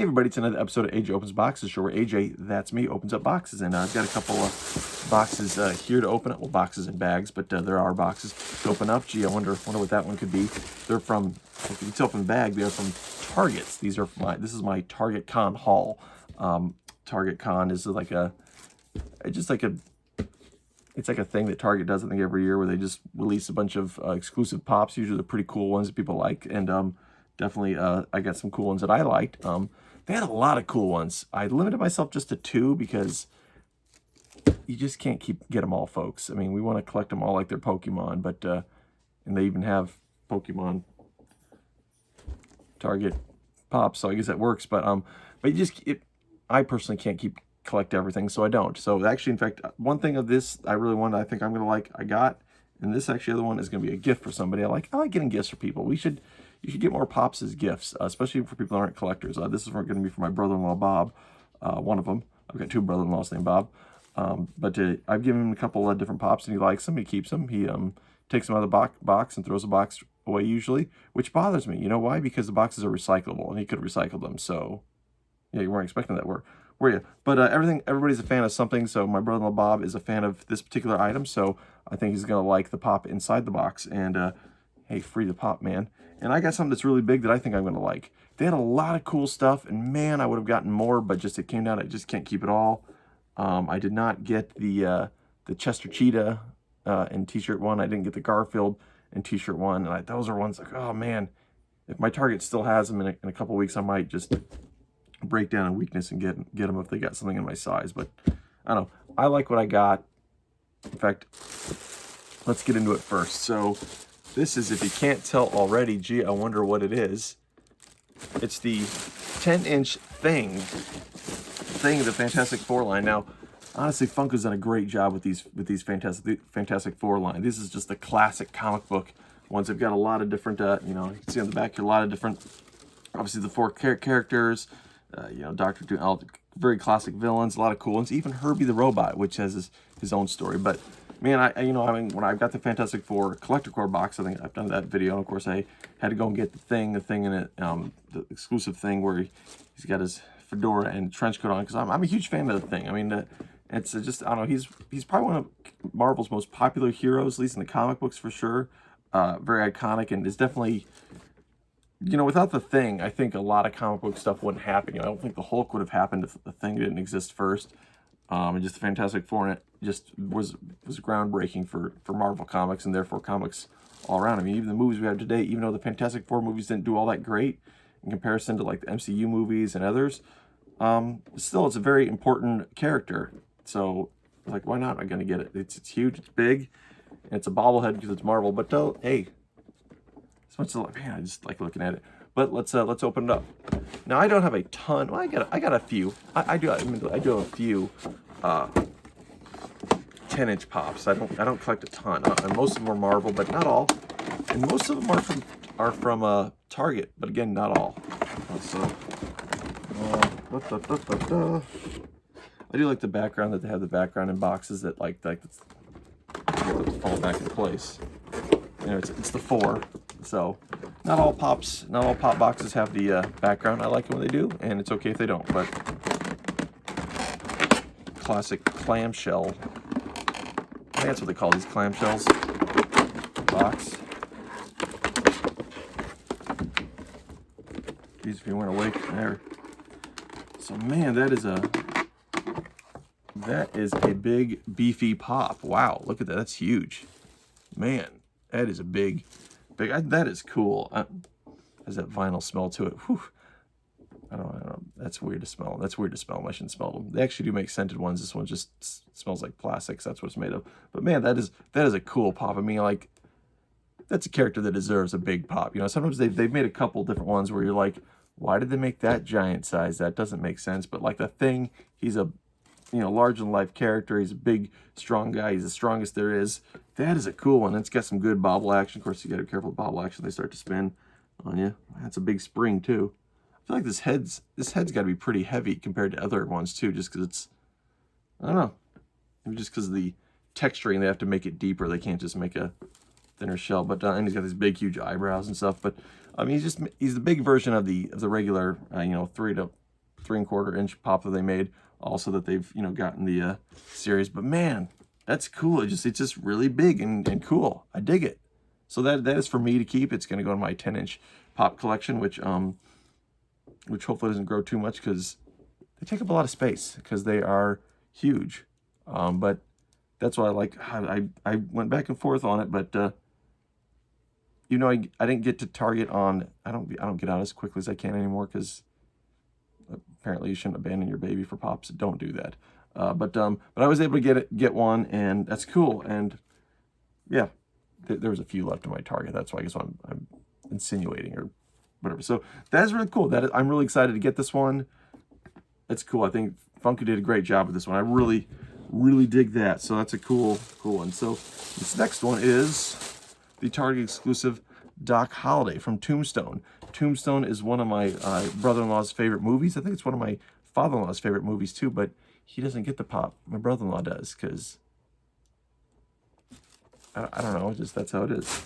Hey everybody, it's another episode of AJ Opens Boxes, show where AJ, that's me, opens up boxes. And I've got a couple of boxes here to open up. Well, boxes and bags, but there are boxes to open up. Gee, I wonder what that one could be. They're from, if you can tell from the bag, they are from Targets. These are this is my Targetcon haul. Targetcon is like it's like a thing that Target does, I think, every year, where they just release a bunch of exclusive pops. Usually they're pretty cool ones that people like, and definitely I got some cool ones that I liked. They had a lot of cool ones. I limited myself just to 2 because you just can't get them all, folks. I mean, we want to collect them all like they're Pokemon, but and they even have Pokemon Target pops, so I guess that works. But I personally can't collect everything, so I don't. So actually, in fact, one thing of this I really wanted, I think I'm gonna like, I got, and this actually other one is gonna be a gift for somebody. I like getting gifts for people. You should get more pops as gifts, especially for people that aren't collectors. This is going to be for my brother-in-law Bob, one of them. I've got 2 brother-in-laws named Bob, but I've given him a couple of different pops, and he likes them. He keeps them. He takes them out of the box and throws the box away usually, which bothers me. You know why? Because the boxes are recyclable, and he could recycle them. So yeah, you weren't expecting that, were you? But everybody's a fan of something. So my brother-in-law Bob is a fan of this particular item, so I think he's going to like the pop inside the box. And hey, free the pop, man. And I got something that's really big that I think I'm going to like. They had a lot of cool stuff, and man, I would have gotten more, but just it came down, I just can't keep it all. I did not get the Chester Cheetah and t-shirt one. I didn't get the Garfield and t-shirt one. And those are ones like, oh man, if my Target still has them in a couple weeks, I might just break down in weakness and get them if they got something in my size. But I don't know. I like what I got. In fact, let's get into it first. So this is, if you can't tell already, gee, I wonder what it is. It's the 10-inch thing, the Fantastic Four line. Now, honestly, Funko's done a great job with these Fantastic Four line. This is just the classic comic book ones. They've got a lot of different, you can see on the back here, a lot of different, obviously the 4 characters, Dr. Doom, all very classic villains, a lot of cool ones. Even Herbie the Robot, which has his own story. But man, when I got the Fantastic Four Collector Core box, I think I've done that video, and of course I had to go and get the thing in it, the exclusive thing where he's got his fedora and trench coat on, because I'm a huge fan of the thing. I mean, it's just, I don't know, he's probably one of Marvel's most popular heroes, at least in the comic books for sure. Very iconic, and is definitely, without the thing, I think a lot of comic book stuff wouldn't happen. I don't think the Hulk would have happened if the thing didn't exist first. And just the Fantastic Four in it just was groundbreaking for Marvel Comics, and therefore comics all around. I mean, even the movies we have today, even though the Fantastic Four movies didn't do all that great in comparison to like the MCU movies and others, still it's a very important character. So like, why not? I'm gonna get it. It's huge, it's big, and it's a bobblehead because it's Marvel. But hey, as much as man, I just like looking at it. But let's open it up. Now I don't have a ton. Well, I got a few. I do have a few 10-inch pops. I don't collect a ton. And most of them are Marvel, but not all. And most of them are from Target, but again, not all. So I do like the background, that they have the background in boxes that like it's fall back in place. It's the 4. So not all pop boxes have the background. I like it when they do, and it's okay if they don't. But classic clamshell. I think that's what they call these, clamshells. Box. Geez, if you weren't awake there. So man, that is a big beefy pop. Wow, look at that. That's huge. Man, that is a big. That is cool. Has that vinyl smell to it. Whew. I don't know. That's weird to smell. I shouldn't smell them. They actually do make scented ones. This one just smells like plastics. That's what it's made of. But man, that is a cool pop. I mean, like, that's a character that deserves a big pop. Sometimes they've made a couple different ones where you're like, why did they make that giant size? That doesn't make sense. But like the Thing, he's a larger than life character. He's a big, strong guy. He's the strongest there is. That is a cool one. It's got some good bobble action. Of course, you got to be careful with bobble action. They start to spin on you. That's a big spring too. I feel like this head's got to be pretty heavy compared to other ones too, just because it's, I don't know, maybe just because of the texturing, they have to make it deeper. They can't just make a thinner shell. But and he's got these big, huge eyebrows and stuff. But I mean, he's the big version of the regular, 3 to 3¼ inch pop that they made. Also that they've, you know, gotten the series. But man, that's cool. It's just really big and cool. I dig it. So that is for me to keep. It's going to go in my 10-inch pop collection, which hopefully doesn't grow too much because they take up a lot of space because they are huge. But that's why I like. I went back and forth on it, but you know, I didn't get to Target on. I don't get out as quickly as I can anymore because apparently you shouldn't abandon your baby for pops. Don't do that. But I was able to get one, and that's cool. And yeah, there was a few left in my Target. That's why I guess I'm insinuating or whatever. So that is really cool. I'm really excited to get this one. It's cool. I think Funko did a great job with this one. I really dig that. So that's a cool one. So this next one is the Target exclusive Doc Holliday from Tombstone. Tombstone is one of my brother-in-law's favorite movies. I think it's one of my father-in-law's favorite movies too, but he doesn't get the pop. My brother-in-law does because I don't know, just that's how it is.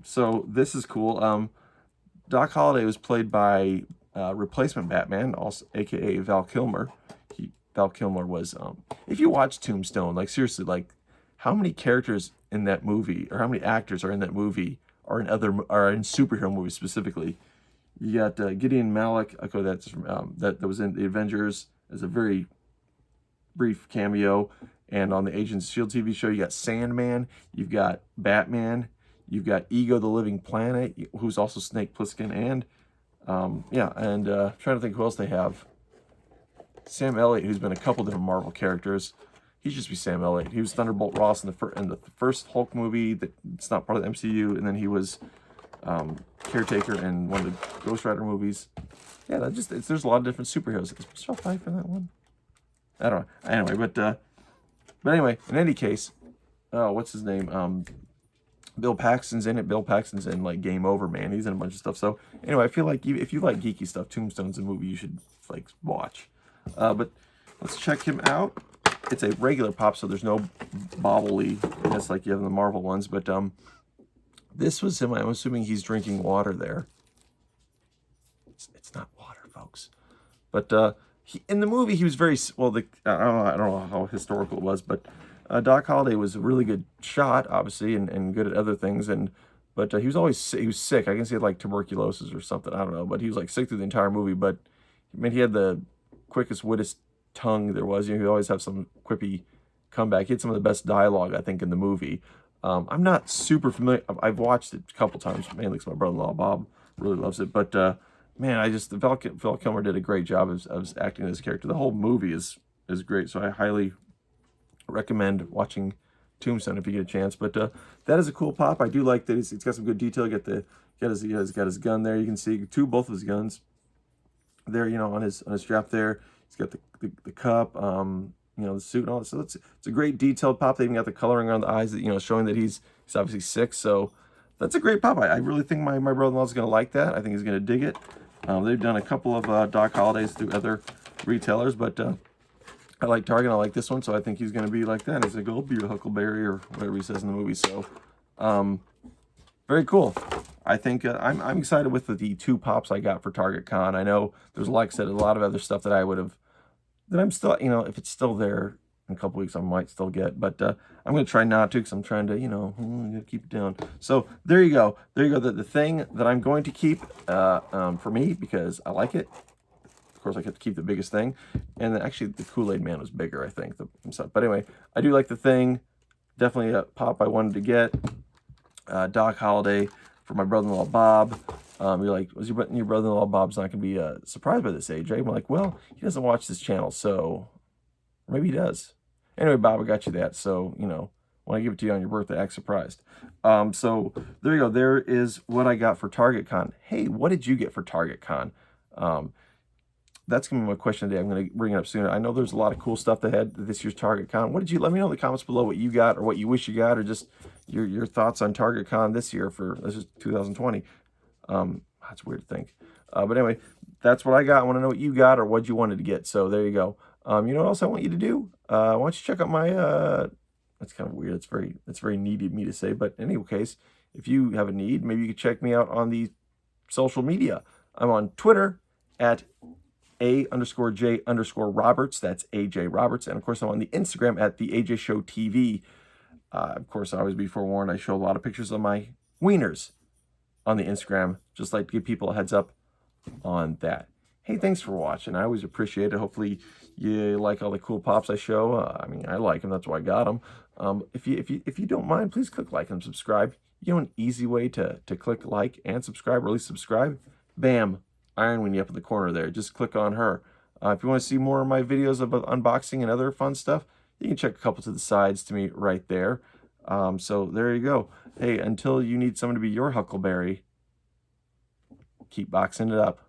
So this is cool. Doc Holliday was played by replacement Batman, also aka Val Kilmer. Val Kilmer was, if you watch Tombstone, like seriously, like how many characters in that movie, or how many actors are in that movie, are in superhero movies specifically? You got Gideon Malik. Okay, that's from, that was in the Avengers as a very brief cameo, and on the Agents of S.H.I.E.L.D. TV show, you got Sandman, you've got Batman, you've got Ego the Living Planet, who's also Snake Plissken, and yeah, and trying to think who else they have. Sam Elliott, who's been a couple different Marvel characters. He should just be Sam Elliott. He was Thunderbolt Ross in the first Hulk movie that's not part of the MCU, and then he was caretaker in one of the Ghost Rider movies. Yeah, there's a lot of different superheroes. Is Michelle Pfeiffer in that one? I don't know. Anyway, but anyway, in any case, what's his name? Bill Paxton's in it. Bill Paxton's in like Game Over, man. He's in a bunch of stuff. So anyway, I feel like if you like geeky stuff, Tombstone's a movie you should like watch. But let's check him out. It's a regular pop, so there's no bobbly-ness like you have in the Marvel ones. But this was him. I'm assuming he's drinking water there. It's not water, folks. But in the movie, he was very well. I don't know how historical it was, but Doc Holliday was a really good shot, obviously, and good at other things. But he was sick. I guess he had like tuberculosis or something. I don't know. But he was like sick through the entire movie. But I mean, he had the quickest, wittest tongue there was. You know, he'd always have some quippy comeback. He had some of the best dialogue, I think, in the movie. I'm not super familiar. I've watched it a couple times, mainly because my brother-in-law Bob really loves it. But man, Val Kilmer did a great job of acting as a character. The whole movie is great, so I highly recommend watching Tombstone if you get a chance. But that is a cool pop. I do like that it's got some good detail. He's got his gun there. You can see both of his guns there, you know, on his strap there. He's got the cup, you know, the suit and all that. So it's a great detailed pop. They even got the coloring around the eyes, that, you know, showing that he's obviously sick. So that's a great pop. I really think my brother-in-law is going to like that. I think he's going to dig it. They've done a couple of Doc Hollidays through other retailers, but I like Target. I like this one, so I think he's going to be like that. He's like, "I'll be a Huckleberry," or whatever he says in the movie. So very cool. I think I'm excited with the 2 pops I got for TargetCon. I know there's, like I said, a lot of other stuff that I'm still, you know, if it's still there in a couple weeks, I might still get. But I'm going to try not to because I'm trying to, you know, I'm going to keep it down. So there you go. There you go. The thing that I'm going to keep for me because I like it. Of course, I get to keep the biggest thing. And then actually, the Kool-Aid Man was bigger, I think. But anyway, I do like the thing. Definitely a pop I wanted to get. Doc Holliday for my brother-in-law Bob. You're like, your brother-in-law Bob's not going to be surprised by this age, right? I'm like, well, he doesn't watch this channel, so maybe he does. Anyway, Bob, I got you that. So, you know, when I give it to you on your birthday, act surprised. So there you go. There is what I got for TargetCon. Hey, what did you get for TargetCon? That's going to be my question today. I'm going to bring it up sooner. I know there's a lot of cool stuff that had this year's TargetCon. What did you, let me know in the comments below what you got or what you wish you got, or just your thoughts on TargetCon this year this is 2020. That's weird to think. But anyway, that's what I got. I want to know what you got or what you wanted to get. So there you go. You know what else I want you to do? Why don't you check out my, that's kind of weird. It's very needy of me to say, but in any case, if you have a need, maybe you could check me out on the social media. I'm on Twitter at A_J_Roberts. That's AJ Roberts. And of course, I'm on the Instagram at the AJ Show TV. Of course, I always be forewarned. I show a lot of pictures of my wieners on the Instagram. Just like to give people a heads up on that. Hey, thanks for watching. I always appreciate it. Hopefully you like all the cool pops I show. I mean, I like them. That's why I got them. If you don't mind, please click like and subscribe. You know, an easy way to click like and subscribe, or at least subscribe. Bam, Iron Weenie up in the corner there. Just click on her. If you want to see more of my videos of unboxing and other fun stuff, you can check a couple to the sides to me right there. So there you go. Hey, until you need someone to be your Huckleberry, keep boxing it up.